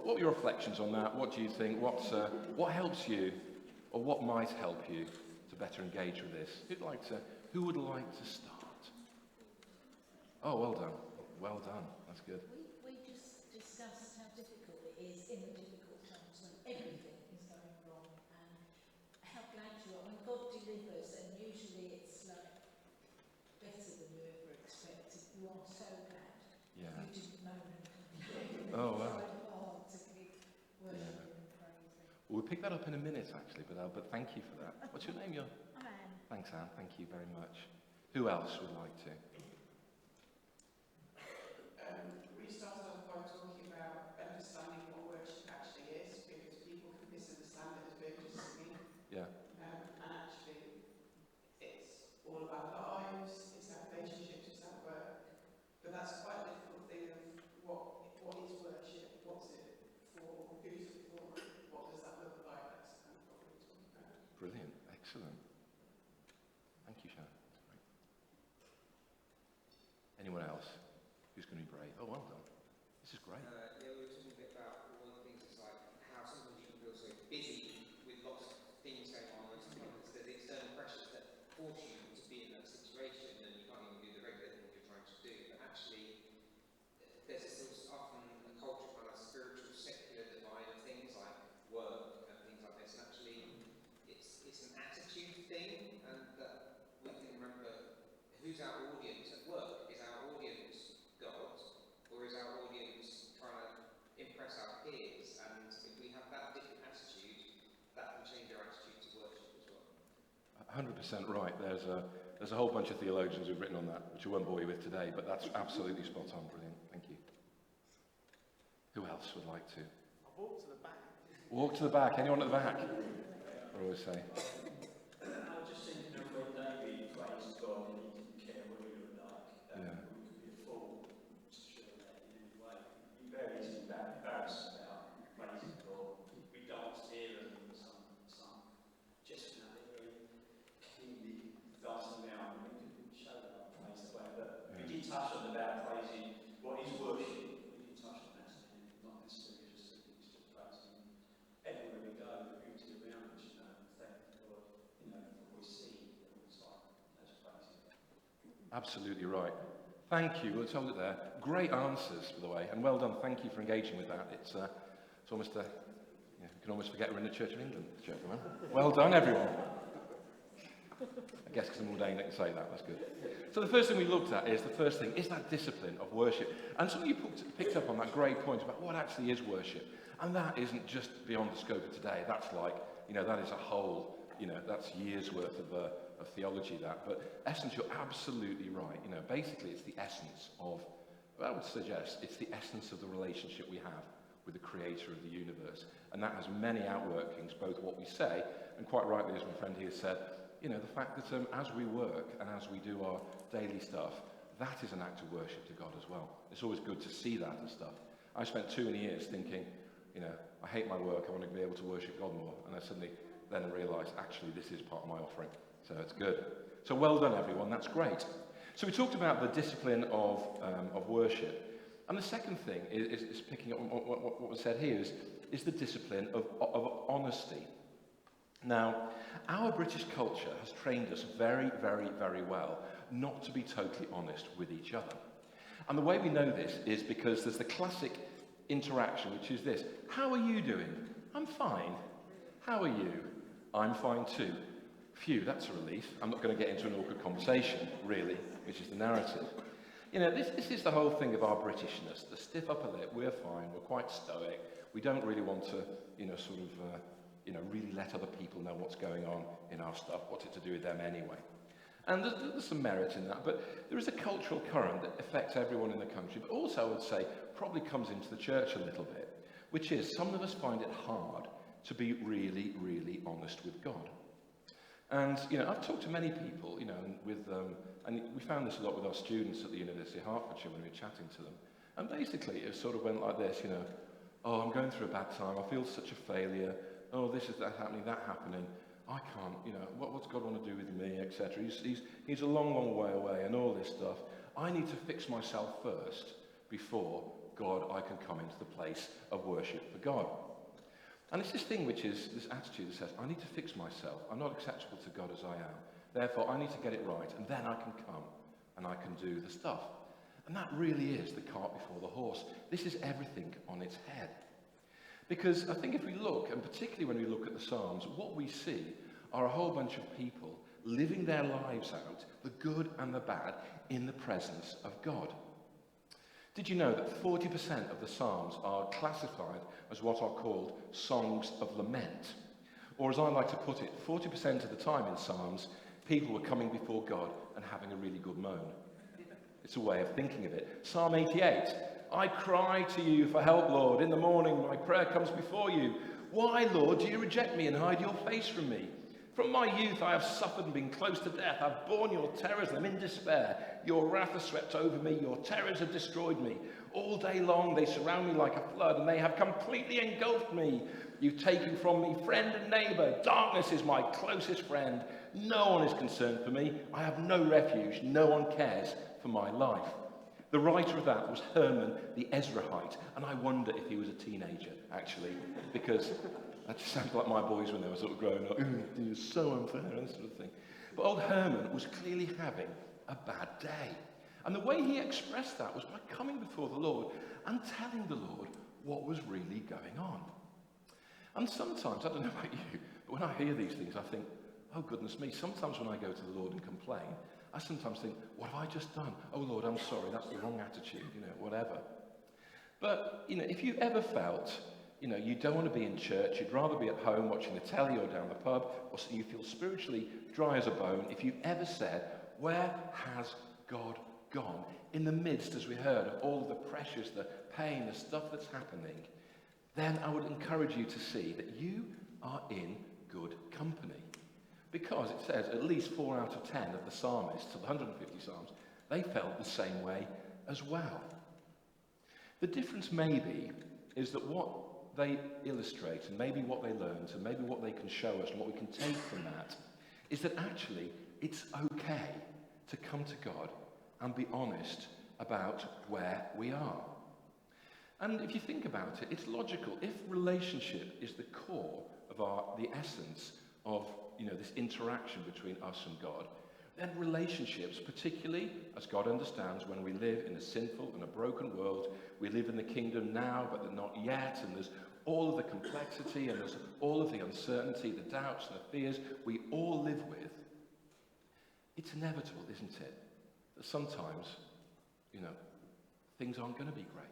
what are your reflections on that? What do you think? What helps you, or what might help you to better engage with this? Who would like to start? Oh, well done. Well done. That's good. We just discussed how difficult it is in the difficult times when everything is going wrong, and how glad you are when God delivers, and usually it's like better than you ever expected. You are so glad. Yeah. You didn't know and complain. Oh, wow. Tried hard to keep worshiping and praising. Well, we'll pick that up in a minute, actually, but thank you for that. What's your name? I'm Anne. Thanks, Anne. Thank you very much. Who else would like to? We started off by talking about understanding what worship actually is, because people can misunderstand it as being just singing. Yeah. And actually, it's all about lives, it's our relationships, it's our work. But that's quite a difficult thing of what is worship, what's it for, who's it for, what does that look like? That's kind of what we're talking about. Brilliant. Excellent. Thank you, Sharon. Great. Anyone else who's going to be brave? Oh, well done. This is great. Yeah, we were talking a bit about one of the things is like how sometimes you can feel so busy with lots of things going on, and sometimes there's external pressures that force you to be in that situation, and you can't even do the regular things you're trying to do. But actually, there's still often a culture kind of spiritual, secular divide of things like work and things like this. And actually, it's an attitude thing, and that we can remember who's our audience at work. Is our audience God, or is our audience trying to impress our peers? And if we have that different attitude, that can change our attitude to worship as well. 100% right. There's a whole bunch of theologians who've written on that, which I won't bore you with today, but that's absolutely spot on. Brilliant. Thank you. Who else would like to? I'll walk to the back. Walk to the back. Anyone at the back? I always say. I was just thinking of when David praised God and he didn't care what he looked like. Yeah. We could be a fool to show that in any way. He very easily embarrassed about praising God. We danced here and some just very keenly dancing around. We couldn't show that praise that way. But we did touch on about praising what is worship. We did touch on that, not necessarily just praising. Everywhere we go, the beauty around us, thank God, what we see all the time. That's praising. Absolutely right. Thank you. We'll hold it there. Great answers, by the way, and well done. Thank you for engaging with that. It's almost you can almost forget we're in the Church of England. Gentlemen. Well done, everyone. I guess because I'm ordained, I can say that. That's good. So the first thing we looked at is that discipline of worship. And some of you picked up on that great point about what actually is worship. And that isn't just beyond the scope of today. That's like, that is a whole, that's years worth of theology, that. But essence, you're absolutely right. Basically it's the essence of, I would suggest, it's the essence of the relationship we have with the creator of the universe. And that has many outworkings, both what we say, and quite rightly, as my friend here said, the fact that as we work and as we do our daily stuff, that is an act of worship to God as well. It's always good to see that and stuff. I spent too many years thinking, I hate my work, I want to be able to worship God more. And I suddenly then realised, actually, this is part of my offering. So it's good. So well done, everyone. That's great. So we talked about the discipline of worship. And the second thing is picking up on what was said here is the discipline of honesty. Now, our British culture has trained us very, very, very well not to be totally honest with each other. And the way we know this is because there's the classic interaction, which is this. How are you doing? I'm fine. How are you? I'm fine too. Phew, that's a relief. I'm not going to get into an awkward conversation, really, which is the narrative. This is the whole thing of our Britishness, the stiff upper lip. We're fine. We're quite stoic. We don't really want to, really let other people know what's going on in our stuff. What's it to do with them anyway? And there's some merit in that, but there is a cultural current that affects everyone in the country, but also I would say probably comes into the church a little bit, which is some of us find it hard to be really, really honest with God. And, I've talked to many people, and we found this a lot with our students at the University of Hertfordshire when we were chatting to them. And basically it sort of went like this, oh, I'm going through a bad time, I feel such a failure, oh, this is that happening, I can't, what's God want to do with me, etc. He's a long, long way away and all this stuff. I need to fix myself first before God, I can come into the place of worship for God. And it's this thing which is this attitude that says, I need to fix myself. I'm not acceptable to God as I am. Therefore, I need to get it right, and then I can come and I can do the stuff. And that really is the cart before the horse. This is everything on its head. Because I think if we look, and particularly when we look at the Psalms, what we see are a whole bunch of people living their lives out, the good and the bad, in the presence of God. Did you know that 40% of the Psalms are classified as what are called songs of lament? Or as I like to put it, 40% of the time in Psalms, people were coming before God and having a really good moan. It's a way of thinking of it. Psalm 88, I cry to you for help, Lord. In the morning, my prayer comes before you. Why, Lord, do you reject me and hide your face from me? From my youth I have suffered and been close to death. I've borne your terrors and I'm in despair. Your wrath has swept over me. Your terrors have destroyed me. All day long they surround me like a flood, and they have completely engulfed me. You've taken from me friend and neighbour. Darkness is my closest friend. No one is concerned for me. I have no refuge. No one cares for my life. The writer of that was Herman the Ezrahite, and I wonder if he was a teenager, actually, because that just sounds like my boys when they were sort of growing up. You're so unfair, and that sort of thing. But old Herman was clearly having a bad day. And the way he expressed that was by coming before the Lord and telling the Lord what was really going on. And sometimes, I don't know about you, but when I hear these things, I think, oh goodness me, sometimes when I go to the Lord and complain, I sometimes think, what have I just done? Oh Lord, I'm sorry, that's the wrong attitude, whatever. But, if you ever felt, you don't want to be in church, you'd rather be at home watching the telly or down the pub, or so you feel spiritually dry as a bone, if you've ever said, where has God gone? In the midst, as we heard, of all of the pressures, the pain, the stuff that's happening, then I would encourage you to see that you are in good company. Because it says at least 4 out of 10 of the psalmists, of the 150 psalms, they felt the same way as well. The difference maybe is that what they illustrate, and maybe what they learned, and maybe what they can show us, and what we can take from that, is that actually it's okay to come to God and be honest about where we are. And if you think about it, it's logical. If relationship is the core of the essence of this interaction between us and God, then relationships, particularly as God understands when we live in a sinful and a broken world, we live in the kingdom now, but they're not yet, and there's all of the complexity, and there's all of the uncertainty, the doubts and the fears we all live with. It's inevitable, isn't it, that sometimes, things aren't going to be great.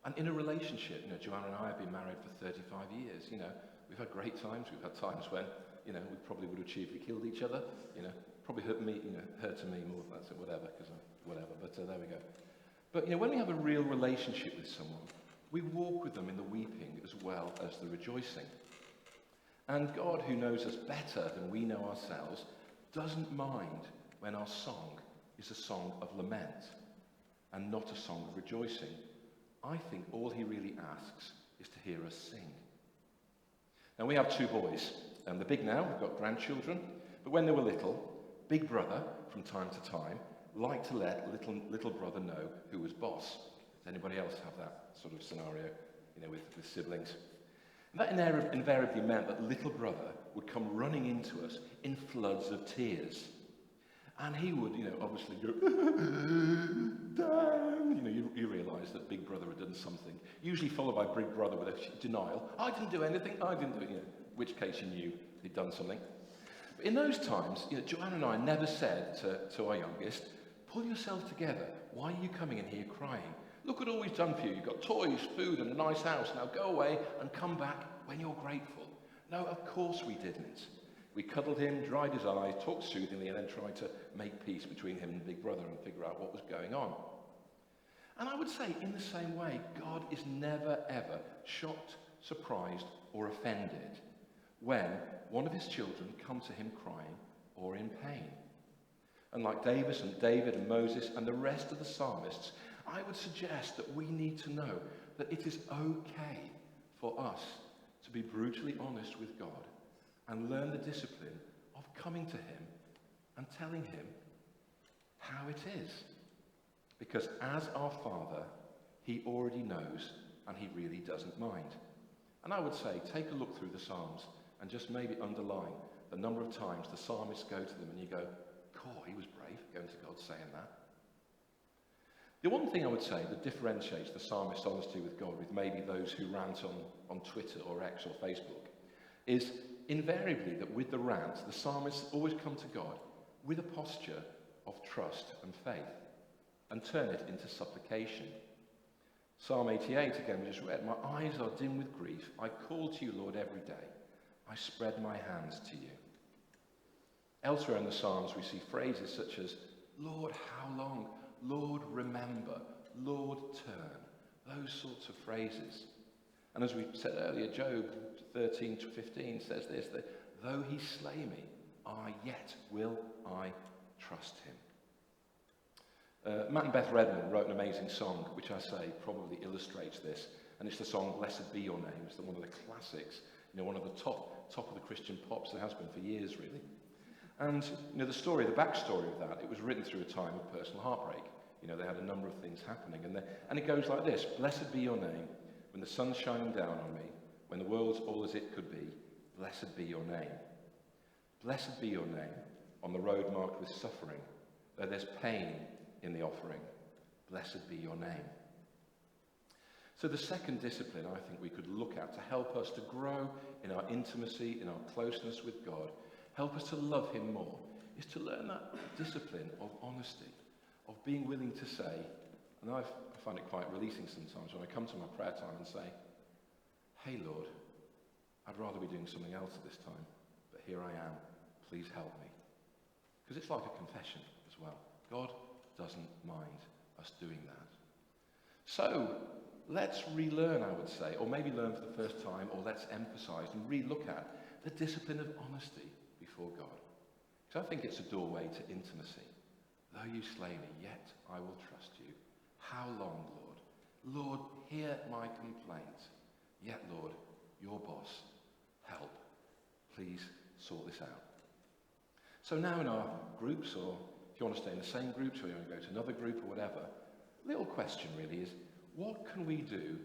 And in a relationship, Joanna and I have been married for 35 years, we've had great times, we've had times when, we probably would have chiefly killed each other, probably hurt me, her to me more, that's it, whatever, but there we go. But, when we have a real relationship with someone, we walk with them in the weeping as well as the rejoicing. And God, who knows us better than we know ourselves, doesn't mind when our song is a song of lament and not a song of rejoicing. I think all he really asks is to hear us sing. Now, we have 2 boys, and they're big now, we've got grandchildren, but when they were little, big brother, from time to time, liked to let little brother know who was boss. Does anybody else have that sort of scenario, with siblings? And that invariably meant that little brother would come running into us in floods of tears. And he would, obviously go, Dan! You realise that big brother had done something, usually followed by big brother with a denial. I didn't do anything, I didn't do it, in which case you knew he'd done something. But in those times, Joanna and I never said to our youngest, pull yourself together, why are you coming in here crying? Look at all we've done for you, you've got toys, food and a nice house, now go away and come back when you're grateful. No, of course we didn't. We cuddled him, dried his eyes, talked soothingly, and then tried to make peace between him and big brother and figure out what was going on. And I would say, in the same way, God is never, ever shocked, surprised, or offended when one of his children come to him crying or in pain. And like David and Moses and the rest of the psalmists, I would suggest that we need to know that it is okay for us to be brutally honest with God and learn the discipline of coming to him and telling him how it is. Because as our Father, He already knows, and he really doesn't mind. And I would say, take a look through the Psalms and just maybe underline the number of times the psalmists go to them and you go, cool, he was brave going to God saying that. The one thing I would say that differentiates the psalmist's honesty with God with maybe those who rant on Twitter or X or Facebook is invariably that with the rant, the psalmists always come to God with a posture of trust and faith and turn it into supplication. Psalm 88, again, we just read, my eyes are dim with grief. I call to you, Lord, every day. I spread my hands to you. Elsewhere in the Psalms, we see phrases such as, Lord, how long? Lord, remember. Lord, turn. Those sorts of phrases. And as we said earlier, Job 13:15 says this, that though he slay me, yet will I trust him. Matt and Beth Redman wrote an amazing song, which I say probably illustrates this. And it's the song Blessed Be Your Name. It's one of the classics, one of the top of the Christian pops. There has been for years, really. And, the backstory of that, it was written through a time of personal heartbreak. They had a number of things happening. And it goes like this. Blessed be your name when the sun's shining down on me, when the world's all as it could be. Blessed be your name. Blessed be your name on the road marked with suffering, though there's pain in the offering. Blessed be your name. So the second discipline I think we could look at to help us to grow in our intimacy, in our closeness with God, help us to love him more, is to learn that discipline of honesty, of being willing to say, and I find it quite releasing sometimes when I come to my prayer time and say, hey Lord, I'd rather be doing something else at this time, but here I am, please help me. Because it's like a confession as well. God doesn't mind us doing that. So, let's relearn, I would say, or maybe learn for the first time, or let's emphasize and re-look at the discipline of honesty before God. Because I think it's a doorway to intimacy. Though you slay me, yet I will trust you. How long, Lord? Lord, hear my complaint. Yet, Lord, your boss, help. Please sort this out. So now in our groups, or if you want to stay in the same groups, or you want to go to another group or whatever, little question really is, what can we do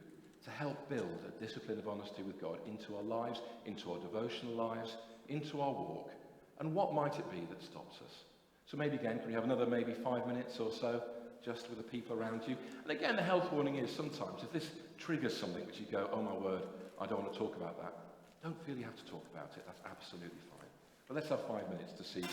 to help build a discipline of honesty with God into our lives, into our devotional lives, into our walk, and what might it be that stops us? So maybe again, can we have another maybe 5 minutes or so, just with the people around you? And again, the health warning is sometimes, if this triggers something which you go, oh my word, I don't want to talk about that, don't feel you have to talk about it, that's absolutely fine. But let's have 5 minutes to see.